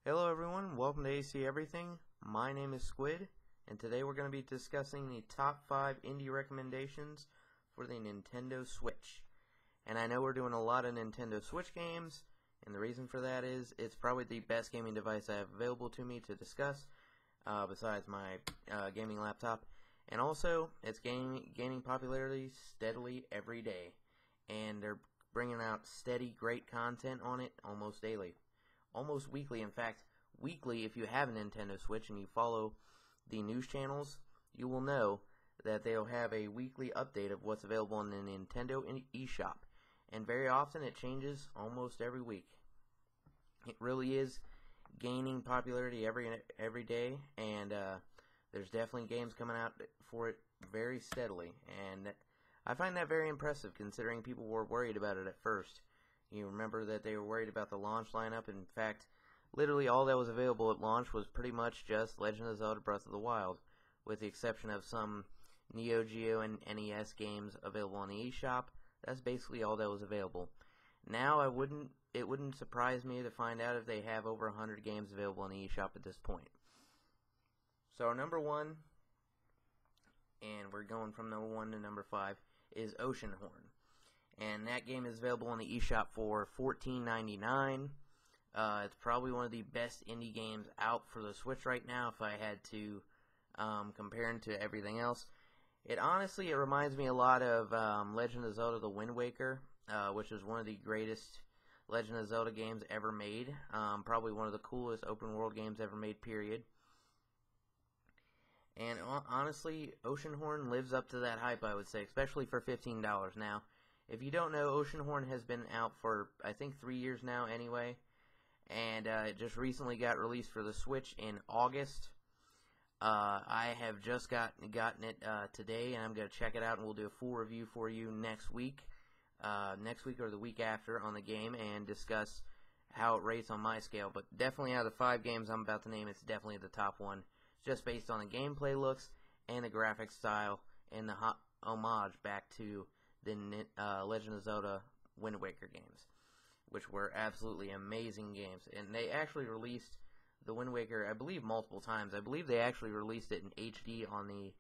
Hello everyone, welcome to ACeverything. My name is Squid, and today we're going to be discussing the top 5 indie recommendations for the Nintendo Switch. And I know we're doing a lot of Nintendo Switch games, and the reason for that is it's probably the best gaming device I have available to me to discuss, besides my gaming laptop. And also, it's gaining popularity steadily every day, and they're bringing out steady, great content on it almost daily. Almost weekly. In fact, weekly, if you have a Nintendo Switch and you follow the news channels, you will know that they'll have a weekly update of what's available in the Nintendo eShop. And very often it changes almost every week. It really is gaining popularity every day, and there's definitely games coming out for it very steadily. And I find that very impressive, considering people were worried about it at first. You remember that they were worried about the launch lineup. In fact, literally all that was available at launch was pretty much just Legend of Zelda Breath of the Wild, with the exception of some Neo Geo and NES games available on the eShop. That's basically all that was available. Now it wouldn't surprise me to find out if they have over 100 games available on the eShop at this point. So our number 1, and we're going from number 1 to number 5, is Oceanhorn. And that game is available on the eShop for $14.99. It's probably one of the best indie games out for the Switch right now, if I had to compare it to everything else. It reminds me a lot of Legend of Zelda The Wind Waker, which is one of the greatest Legend of Zelda games ever made. Probably one of the coolest open world games ever made, period. And honestly, Oceanhorn lives up to that hype, I would say, especially for $15 now. If you don't know, Oceanhorn has been out for, I think, 3 years now anyway, and it just recently got released for the Switch in August. I have just gotten it today, and I'm going to check it out, and we'll do a full review for you next week or the week after on the game, and discuss how it rates on my scale. But definitely out of the 5 games I'm about to name, it's definitely the top one, just based on the gameplay looks and the graphic style and the homage back to the Legend of Zelda Wind Waker games, which were absolutely amazing games. And they actually released the Wind Waker, I believe, multiple times. I believe they actually released it in HD on the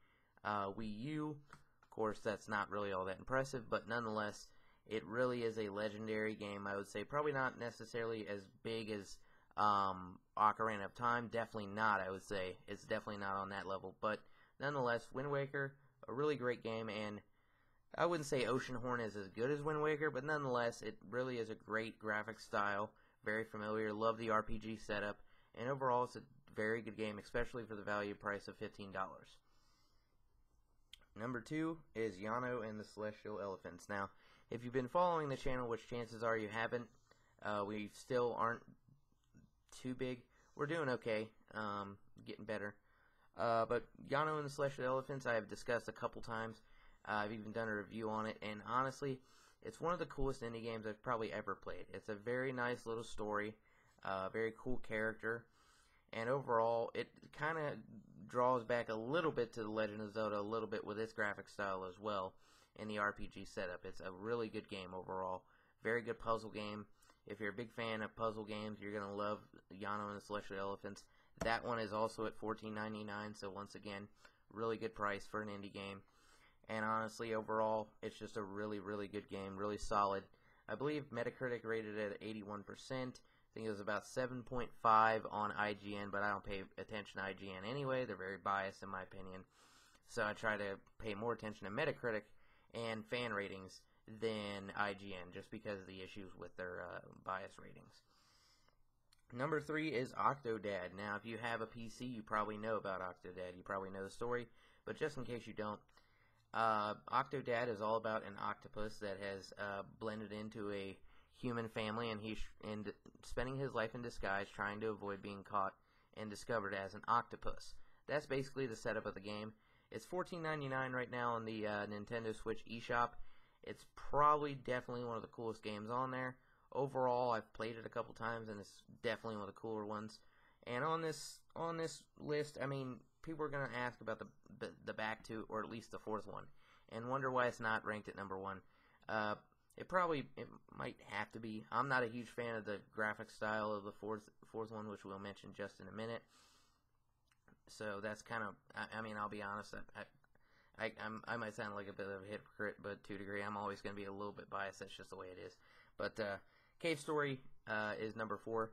Wii U. Of course, that's not really all that impressive, but nonetheless, it really is a legendary game, I would say. Probably not necessarily as big as Ocarina of Time. Definitely not, I would say. It's definitely not on that level. But nonetheless, Wind Waker, a really great game, and I wouldn't say Oceanhorn is as good as Wind Waker, but nonetheless, it really is a great graphic style, very familiar, love the RPG setup, and overall it's a very good game, especially for the value price of $15. Number 2 is Yono and the Celestial Elephants. Now, if you've been following the channel, which chances are you haven't, we still aren't too big. We're doing okay, getting better. But Yono and the Celestial Elephants I have discussed a couple times. I've even done a review on it, and honestly, it's one of the coolest indie games I've probably ever played. It's a very nice little story, very cool character, and overall, it kind of draws back a little bit to The Legend of Zelda, a little bit with its graphic style as well, in the RPG setup. It's a really good game overall, very good puzzle game. If you're a big fan of puzzle games, you're going to love Yono and the Celestial Elephants. That one is also at $14.99, so once again, really good price for an indie game. And honestly, overall, it's just a really, really good game, really solid. I believe Metacritic rated it at 81%. I think it was about 7.5 on IGN, but I don't pay attention to IGN anyway. They're very biased, in my opinion. So I try to pay more attention to Metacritic and fan ratings than IGN, just because of the issues with their bias ratings. Number 3 is Octodad. Now, if you have a PC, you probably know about Octodad. You probably know the story, but just in case you don't, Octodad is all about an octopus that has blended into a human family, and he's spending his life in disguise, trying to avoid being caught and discovered as an octopus. That's basically the setup of the game. It's $14.99 right now on the Nintendo Switch eShop. It's probably definitely one of the coolest games on there. Overall, I've played it a couple times, and it's definitely one of the cooler ones. And on this list, I mean, people are going to ask about the back two, or at least the 4th one, and wonder why it's not ranked at number 1. It might have to be. I'm not a huge fan of the graphic style of the fourth one, which we'll mention just in a minute. So that's kind of, I mean, I'll be honest, I might sound like a bit of a hypocrite, but to a degree, I'm always going to be a little bit biased. That's just the way it is. But Cave Story is number 4.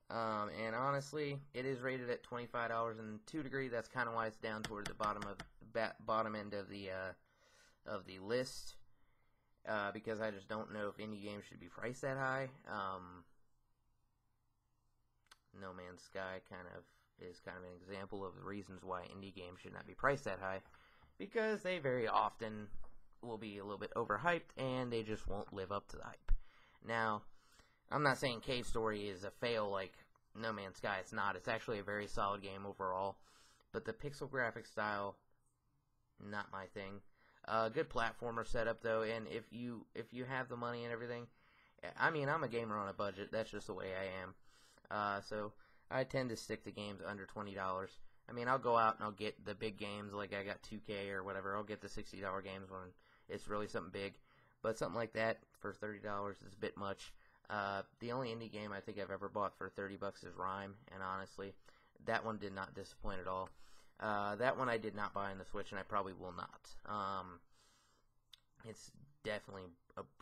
And honestly, it is rated at $25, and to a degree, that's kind of why it's down toward the bottom end of the list. Because I just don't know if indie games should be priced that high. No Man's Sky is kind of an example of the reasons why indie games should not be priced that high, because they very often will be a little bit overhyped and they just won't live up to the hype. Now, I'm not saying Cave Story is a fail like No Man's Sky. It's not. It's actually a very solid game overall, but the pixel graphic style, not my thing. Good platformer setup though, and if you have the money and everything, I mean, I'm a gamer on a budget. That's just the way I am. So I tend to stick to games under $20. I mean, I'll go out and I'll get the big games, like I got 2K or whatever. I'll get the $60 games when it's really something big. But something like that for $30 is a bit much. The only indie game I think I've ever bought for $30 is Rhyme, and honestly, that one did not disappoint at all. That one I did not buy on the Switch, and I probably will not. It's definitely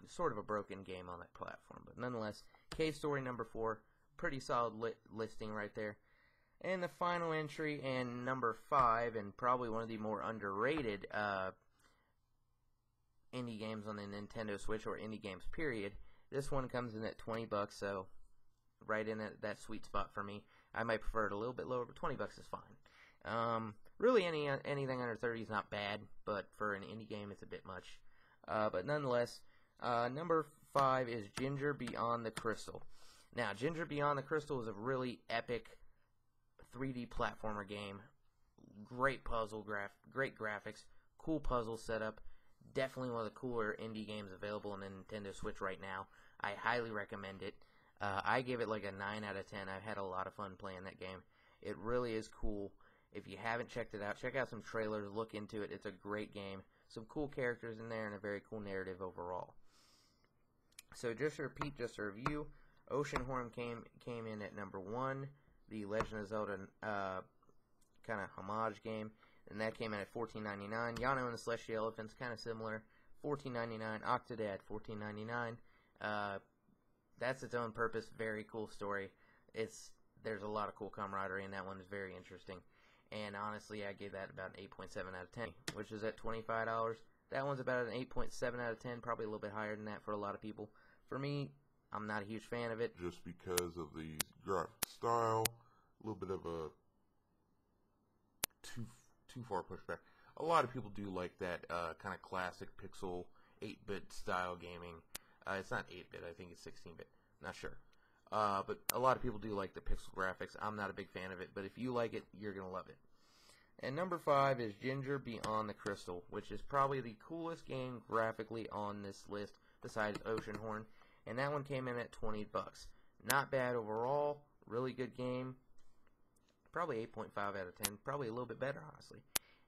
sort of a broken game on that platform. But nonetheless, Cave Story number 4, pretty solid listing right there. And the final entry, and number 5, and probably one of the more underrated indie games on the Nintendo Switch, or indie games period. This one comes in at $20, so right in that sweet spot for me. I might prefer it a little bit lower, but $20 is fine. Really, anything under 30 is not bad, but for an indie game, it's a bit much. But nonetheless, number 5 is Ginger Beyond the Crystal. Now, Ginger Beyond the Crystal is a really epic 3D platformer game. Great puzzle, great graphics, cool puzzle setup. Definitely one of the cooler indie games available on the Nintendo Switch right now. I highly recommend it. I give it like a 9 out of 10. I've had a lot of fun playing that game. It really is cool. If you haven't checked it out, check out some trailers, look into it. It's a great game. Some cool characters in there and a very cool narrative overall. So just to repeat, just to review, Oceanhorn came in at number 1. The Legend of Zelda kind of homage game, and that came in at $14.99. Yono and the Celestial Elephants, kind of similar, $14.99. Octodad, $14.99. That's its own purpose. Very cool story. There's a lot of cool camaraderie, and that one is very interesting. And honestly, I gave that about an 8.7 out of 10, which is at $25. That one's about an 8.7 out of 10, probably a little bit higher than that for a lot of people. For me, I'm not a huge fan of it. Just because of the graphic style, a little bit of a too far pushback. A lot of people do like that kind of classic pixel 8-bit style gaming. It's not 8-bit, I think it's 16-bit. Not sure. But a lot of people do like the pixel graphics. I'm not a big fan of it, but if you like it, you're going to love it. And number 5 is Ginger Beyond the Crystal, which is probably the coolest game graphically on this list besides Oceanhorn. And that one came in at $20. Not bad overall. Really good game. Probably 8.5 out of 10. Probably a little bit better, honestly.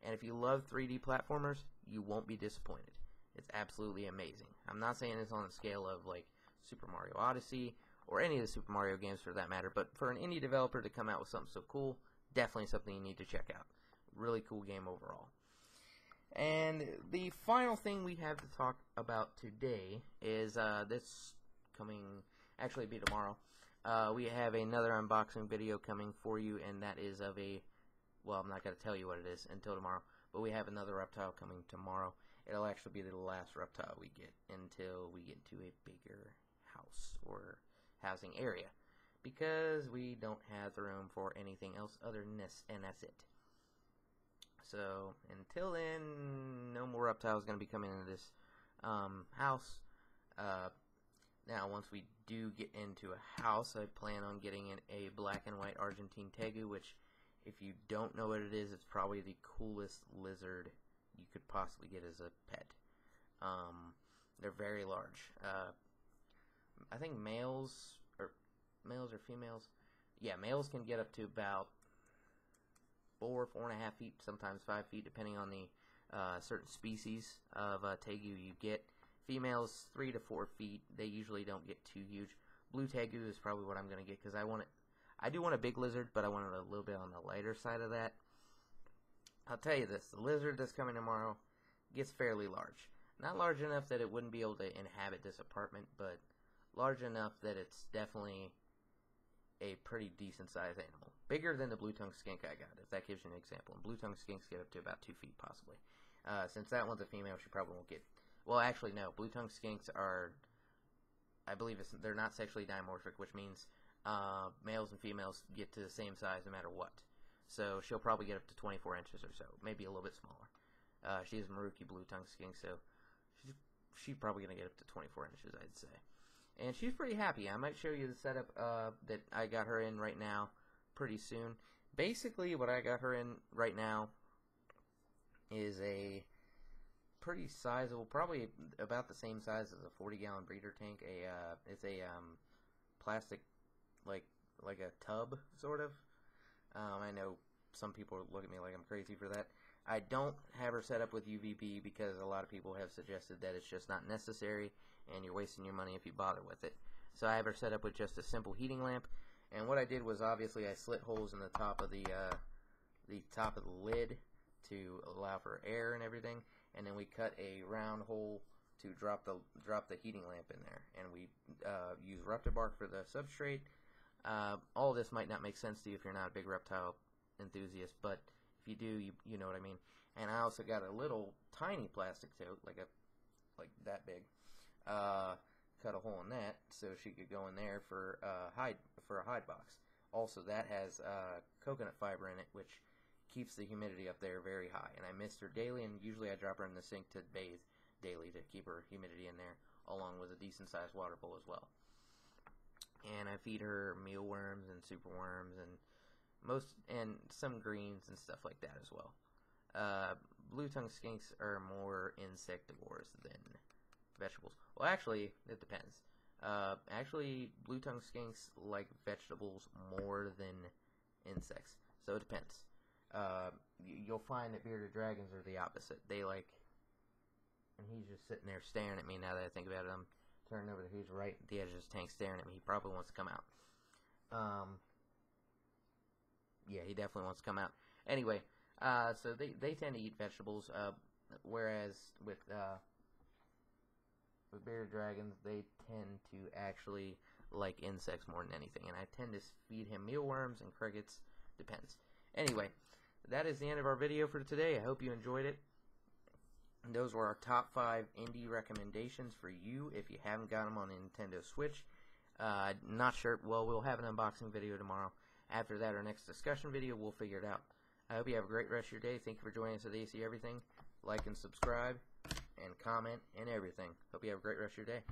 And if you love 3D platformers, you won't be disappointed. It's absolutely amazing. I'm not saying it's on the scale of like Super Mario Odyssey or any of the Super Mario games for that matter, but for an indie developer to come out with something so cool, definitely something you need to check out. Really cool game overall. And the final thing we have to talk about today is this coming, actually it'll be tomorrow. We have another unboxing video coming for you, and that is of a, well, I'm not going to tell you what it is until tomorrow, but we have another reptile coming tomorrow. It'll actually be the last reptile we get until we get to a bigger house or housing area, because we don't have the room for anything else other than this, and that's it. So until then, no more reptiles going to be coming into this house. Now, once we do get into a house, I plan on getting in a black and white Argentine tegu, which, if you don't know what it is, it's probably the coolest lizard you could possibly get as a pet. They're very large. I think males or females. Yeah, males can get up to about 4.5 feet, sometimes 5 feet, depending on the certain species of tegu you get. Females 3 to 4 feet. They usually don't get too huge. Blue tegu is probably what I'm gonna get because I do want a big lizard, but I want it a little bit on the lighter side of that. I'll tell you this: the lizard that's coming tomorrow gets fairly large. Not large enough that it wouldn't be able to inhabit this apartment, but large enough that it's definitely a pretty decent sized animal. Bigger than the blue-tongued skink I got, if that gives you an example. And blue-tongued skinks get up to about 2 feet, possibly. Since that one's a female, she probably won't get... Well, actually, no. Blue-tongued skinks are... I believe they're not sexually dimorphic, which means males and females get to the same size no matter what. So she'll probably get up to 24 inches or so, maybe a little bit smaller. She's a Maruki blue-tongued skink, so she's probably going to get up to 24 inches, I'd say. And she's pretty happy. I might show you the setup that I got her in right now pretty soon. Basically, what I got her in right now is a pretty sizable, probably about the same size as a 40-gallon breeder tank. It's a plastic, like a tub, sort of. I know some people look at me like I'm crazy for that. I don't have her set up with UVB because a lot of people have suggested that it's just not necessary and you're wasting your money if you bother with it. So I have her set up with just a simple heating lamp. And what I did was, obviously, I slit holes in the top of the lid to allow for air and everything. And then we cut a round hole to drop the heating lamp in there. And we use reptile bark for the substrate. All this might not make sense to you if you're not a big reptile enthusiast, but if you do, you know what I mean. And I also got a little tiny plastic tote, like that big. Cut a hole in that so she could go in there for a hide box. Also, that has coconut fiber in it, which keeps the humidity up there very high. And I mist her daily, and usually I drop her in the sink to bathe daily to keep her humidity in there, along with a decent-sized water bowl as well. And I feed her mealworms and superworms and some greens and stuff like that as well. Blue-tongued skinks are more insectivores than vegetables. Well, actually, it depends. Actually, blue-tongued skinks like vegetables more than insects, so it depends. You'll find that bearded dragons are the opposite. They like, and he's just sitting there staring at me now that I think about it. I'm turning over there. He's right at the edge of his tank staring at me. He probably wants to come out. Yeah, he definitely wants to come out. Anyway, so they tend to eat vegetables, whereas with bearded dragons, they tend to actually like insects more than anything. And I tend to feed him mealworms and crickets. Depends. Anyway, that is the end of our video for today. I hope you enjoyed it. And those were our top 5 indie recommendations for you if you haven't got them on a Nintendo Switch. Not sure. Well, we'll have an unboxing video tomorrow. After that, our next discussion video, we'll figure it out. I hope you have a great rest of your day. Thank you for joining us at ACeverything. Like and subscribe and comment and everything. Hope you have a great rest of your day.